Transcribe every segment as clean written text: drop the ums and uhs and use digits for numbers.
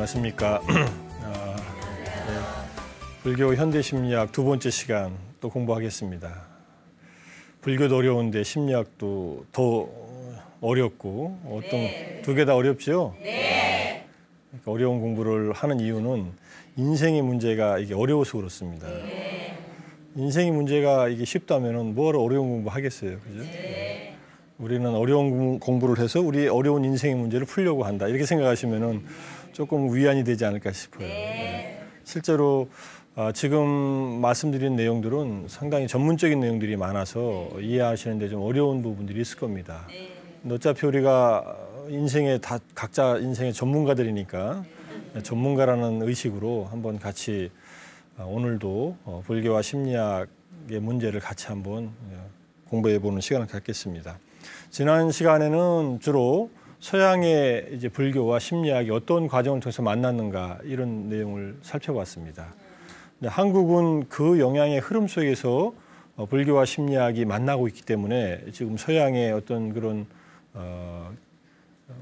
안녕하십니까. 네. 불교 현대심리학 두 번째 시간 또 공부하겠습니다. 불교도 어려운데 심리학도 더 어렵고 두 개 다 어렵죠? 네. 그러니까 어려운 공부를 하는 이유는 인생의 문제가 이게 어려워서 그렇습니다. 네. 인생의 문제가 이게 쉽다면은 뭐하러 어려운 공부 하겠어요, 그죠? 네. 우리는 어려운 공부를 해서 우리 어려운 인생의 문제를 풀려고 한다. 이렇게 생각하시면은 조금 위안이 되지 않을까 싶어요. 네. 실제로 지금 말씀드린 내용들은 상당히 전문적인 내용들이 많아서 이해하시는 데 좀 어려운 부분들이 있을 겁니다. 어차피 우리가 인생에 다 각자 인생의 전문가들이니까 전문가라는 의식으로 한번 같이 오늘도 불교와 심리학의 문제를 같이 한번 공부해 보는 시간을 갖겠습니다. 지난 시간에는 주로 서양의 이제 불교와 심리학이 어떤 과정을 통해서 만났는가 이런 내용을 살펴봤습니다. 한국은 그 영향의 흐름 속에서 불교와 심리학이 만나고 있기 때문에 지금 서양의 어떤 그런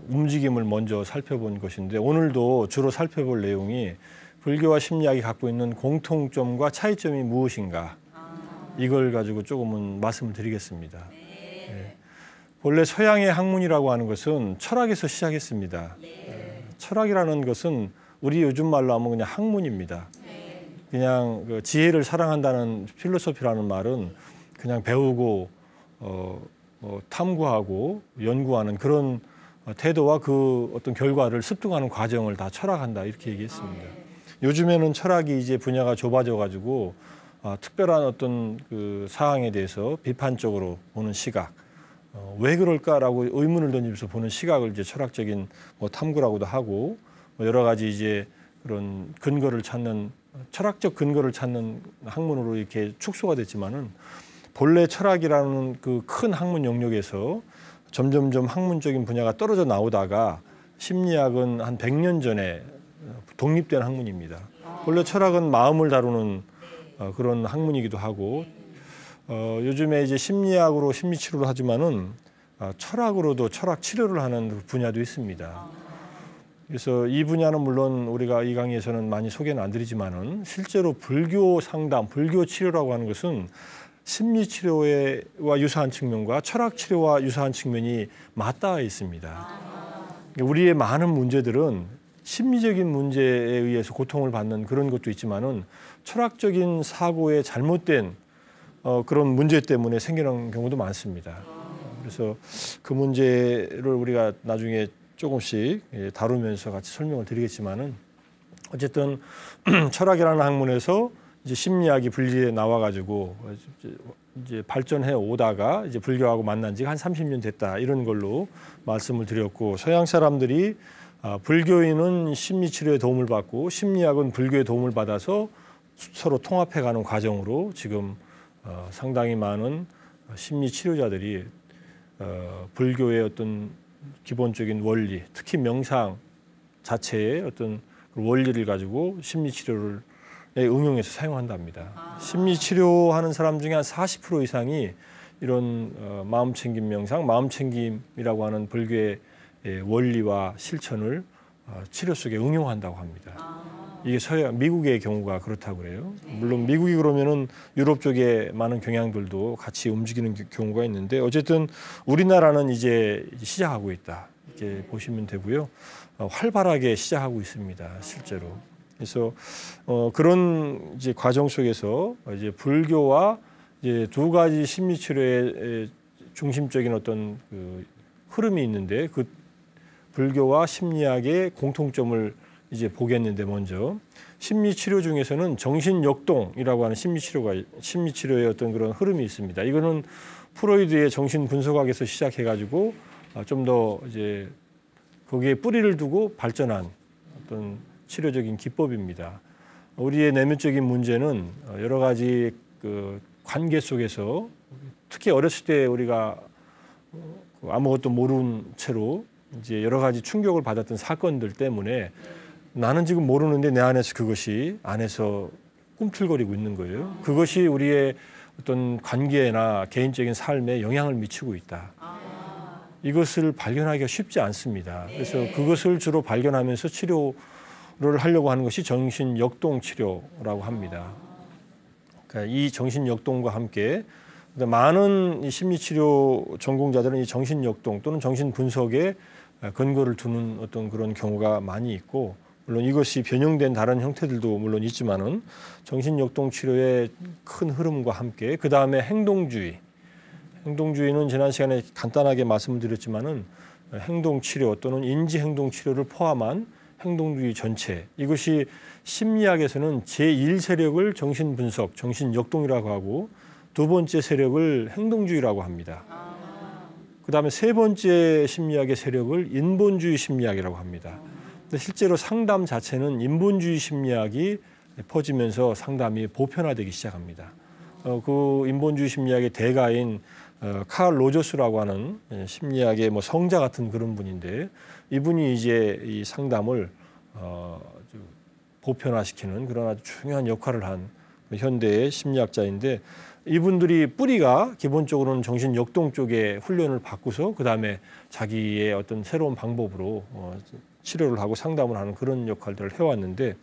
움직임을 먼저 살펴본 것인데, 오늘도 주로 살펴볼 내용이 불교와 심리학이 갖고 있는 공통점과 차이점이 무엇인가, 이걸 가지고 조금은 말씀을 드리겠습니다. 네. 원래 서양의 학문이라고 하는 것은 철학에서 시작했습니다. 철학이라는 것은 우리 요즘 말로 하면 그냥 학문입니다. 그냥 그 지혜를 사랑한다는 필로소피라는 말은 그냥 배우고 탐구하고 연구하는 그런 태도와 그 어떤 결과를 습득하는 과정을 다 철학한다, 이렇게 얘기했습니다. 요즘에는 철학이 이제 분야가 좁아져 가지고 특별한 어떤 그 사항에 대해서 비판적으로 보는 시각, 왜 그럴까라고 의문을 던지면서 보는 시각을 이제 철학적인 탐구라고도 하고, 여러 가지 이제 그런 근거를 찾는, 철학적 근거를 찾는 학문으로 이렇게 축소가 됐지만은, 본래 철학이라는 그 큰 학문 영역에서 점점점 학문적인 분야가 떨어져 나오다가 심리학은 한 100년 전에 독립된 학문입니다. 원래 철학은 마음을 다루는 그런 학문이기도 하고, 요즘에 이제 심리학으로 심리치료를 하지만은 철학으로도 철학 치료를 하는 분야도 있습니다. 그래서 이 분야는 물론 우리가 이 강의에서는 많이 소개는 안 드리지만은, 실제로 불교 상담, 불교 치료라고 하는 것은 심리 치료와 유사한 측면과 철학 치료와 유사한 측면이 맞닿아 있습니다. 우리의 많은 문제들은 심리적인 문제에 의해서 고통을 받는 그런 것도 있지만은, 철학적인 사고의 잘못된 그런 문제 때문에 생기는 경우도 많습니다. 그래서 그 문제를 우리가 나중에 조금씩 다루면서 같이 설명을 드리겠지만은, 어쨌든 철학이라는 학문에서 이제 심리학이 분리해 나와 가지고 이제 발전해 오다가 이제 불교하고 만난 지가 한 30년 됐다, 이런 걸로 말씀을 드렸고, 서양 사람들이 불교인은 심리 치료에 도움을 받고 심리학은 불교에 도움을 받아서 서로 통합해 가는 과정으로 지금 상당히 많은 심리 치료자들이 불교의 어떤 기본적인 원리, 특히 명상 자체의 어떤 원리를 가지고 심리 치료를 응용해서 사용한답니다. 심리 치료하는 사람 중에 한 40% 이상이 이런 마음챙김 명상, 마음챙김이라고 하는 불교의 원리와 실천을 치료 속에 응용한다고 합니다. 이게 미국의 경우가 그렇다고 그래요. 물론 미국이 그러면은 유럽 쪽에 많은 경향들도 같이 움직이는 경우가 있는데, 어쨌든 우리나라는 이제 시작하고 있다, 이렇게 보시면 되고요. 활발하게 시작하고 있습니다, 실제로. 그래서 그런 이제 과정 속에서 이제 불교와 이제 두 가지 심리 치료의 중심적인 어떤 그 흐름이 있는데, 그 불교와 심리학의 공통점을 이제 보겠는데, 먼저 심리 치료 중에서는 정신역동이라고 하는 심리 치료의 어떤 그런 흐름이 있습니다. 이거는 프로이드의 정신 분석학에서 시작해 가지고 좀 더 이제 거기에 뿌리를 두고 발전한 어떤 치료적인 기법입니다. 우리의 내면적인 문제는 여러 가지 그 관계 속에서, 특히 어렸을 때 우리가 아무것도 모르는 채로 이제 여러 가지 충격을 받았던 사건들 때문에 나는 지금 모르는데 내 안에서 그것이 안에서 꿈틀거리고 있는 거예요. 그것이 우리의 어떤 관계나 개인적인 삶에 영향을 미치고 있다. 이것을 발견하기가 쉽지 않습니다. 그래서 그것을 주로 발견하면서 치료 하려고 하는 것이 정신역동 치료라고 합니다. 그러니까 이 정신역동과 함께 많은 심리치료 전공자들은 이 정신역동 또는 정신분석에 근거를 두는 어떤 그런 경우가 많이 있고, 물론 이것이 변형된 다른 형태들도 물론 있지만은 정신역동 치료의 큰 흐름과 함께 그 다음에 행동주의는 지난 시간에 간단하게 말씀을 드렸지만은 행동치료 또는 인지행동치료를 포함한 행동주의 전체, 이것이 심리학에서는 제1세력을 정신분석, 정신역동이라고 하고 두 번째 세력을 행동주의라고 합니다. 그 다음에 세 번째 심리학의 세력을 인본주의 심리학이라고 합니다. 근데 실제로 상담 자체는 인본주의 심리학이 퍼지면서 상담이 보편화되기 시작합니다. 그 인본주의 심리학의 대가인 칼 로저스라고 하는 심리학의 성자 같은 그런 분인데, 이분이 이제 이 상담을 보편화시키는 그런 아주 중요한 역할을 한 현대의 심리학자인데, 이분들이 뿌리가 기본적으로는 정신역동 쪽에 훈련을 받고서 그 다음에 자기의 어떤 새로운 방법으로 치료를 하고 상담을 하는 그런 역할들을 해왔는데,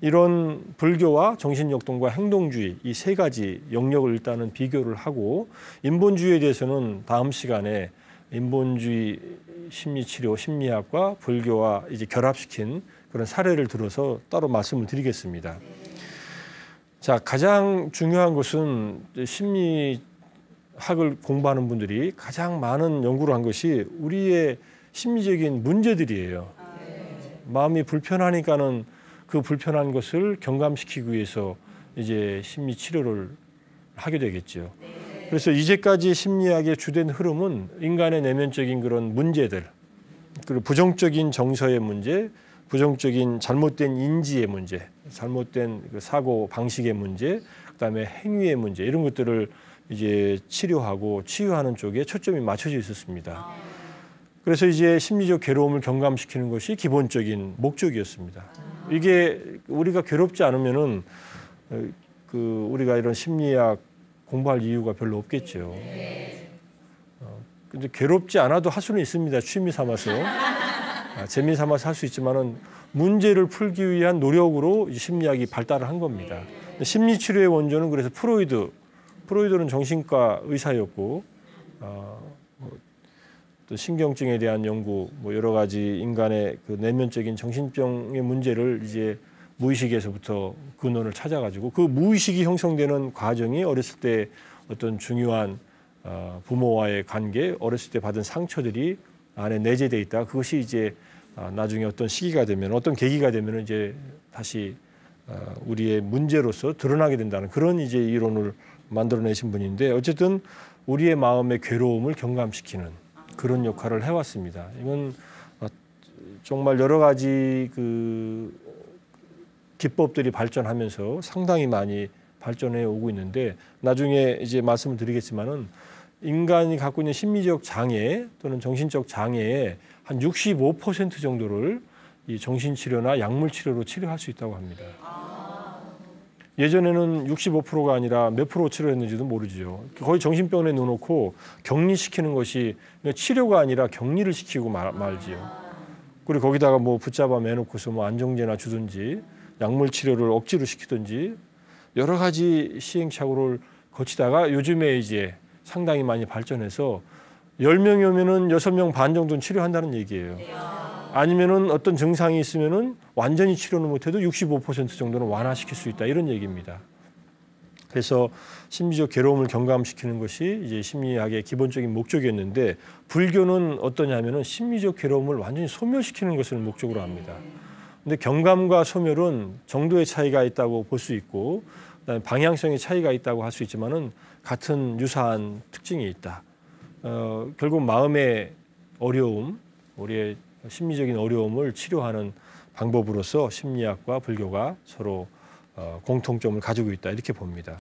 이런 불교와 정신역동과 행동주의 이 세 가지 영역을 일단은 비교를 하고, 인본주의에 대해서는 다음 시간에 인본주의 심리치료, 심리학과 불교와 이제 결합시킨 그런 사례를 들어서 따로 말씀을 드리겠습니다. 자, 가장 중요한 것은 심리학을 공부하는 분들이 가장 많은 연구를 한 것이 우리의 심리적인 문제들이에요. 마음이 불편하니까는 그 불편한 것을 경감시키기 위해서 이제 심리 치료를 하게 되겠죠. 그래서 이제까지 심리학의 주된 흐름은 인간의 내면적인 그런 문제들, 그리고 부정적인 정서의 문제, 부정적인 잘못된 인지의 문제, 잘못된 그 사고 방식의 문제, 그다음에 행위의 문제, 이런 것들을 이제 치료하고 치유하는 쪽에 초점이 맞춰져 있었습니다. 그래서 이제 심리적 괴로움을 경감시키는 것이 기본적인 목적이었습니다. 이게 우리가 괴롭지 않으면은 우리가 이런 심리학 공부할 이유가 별로 없겠죠. 근데 괴롭지 않아도 할 수는 있습니다. 취미 삼아서. 재미 삼아서 할 수 있지만은 문제를 풀기 위한 노력으로 심리학이 발달을 한 겁니다. 심리치료의 원조는 그래서 프로이드는 정신과 의사였고, 또 신경증에 대한 연구, 여러 가지 인간의 그 내면적인 정신병의 문제를 이제 무의식에서부터 근원을 찾아가지고 그 무의식이 형성되는 과정이 어렸을 때 어떤 중요한 부모와의 관계, 어렸을 때 받은 상처들이 안에 내재돼 있다. 그것이 이제 나중에 어떤 시기가 되면, 어떤 계기가 되면 이제 다시 우리의 문제로서 드러나게 된다는 그런 이제 이론을 만들어내신 분인데, 어쨌든 우리의 마음의 괴로움을 경감시키는 그런 역할을 해왔습니다. 이건 정말 여러 가지 그 기법들이 발전하면서 상당히 많이 발전해 오고 있는데, 나중에 이제 말씀을 드리겠지만은 인간이 갖고 있는 심리적 장애 또는 정신적 장애의 한 65% 정도를 이 정신치료나 약물치료로 치료할 수 있다고 합니다. 예전에는 65%가 아니라 몇 프로 치료했는지도 모르죠. 거의 정신병원에 넣어놓고 격리시키는 것이 치료가 아니라 격리를 시키고 말지요. 그리고 거기다가 붙잡아 매놓고서 안정제나 주든지 약물 치료를 억지로 시키든지 여러 가지 시행착오를 거치다가 요즘에 이제 상당히 많이 발전해서 10명이 오면은 6명 반 정도는 치료한다는 얘기예요. 아니면은 어떤 증상이 있으면은 완전히 치료는 못해도 65% 정도는 완화시킬 수 있다, 이런 얘기입니다. 그래서 심리적 괴로움을 경감시키는 것이 이제 심리학의 기본적인 목적이었는데, 불교는 어떠냐면은 심리적 괴로움을 완전히 소멸시키는 것을 목적으로 합니다. 근데 경감과 소멸은 정도의 차이가 있다고 볼 수 있고, 그다음에 방향성의 차이가 있다고 할 수 있지만은 같은 유사한 특징이 있다. 결국 마음의 어려움, 우리의 심리적인 어려움을 치료하는 방법으로서 심리학과 불교가 서로 공통점을 가지고 있다, 이렇게 봅니다.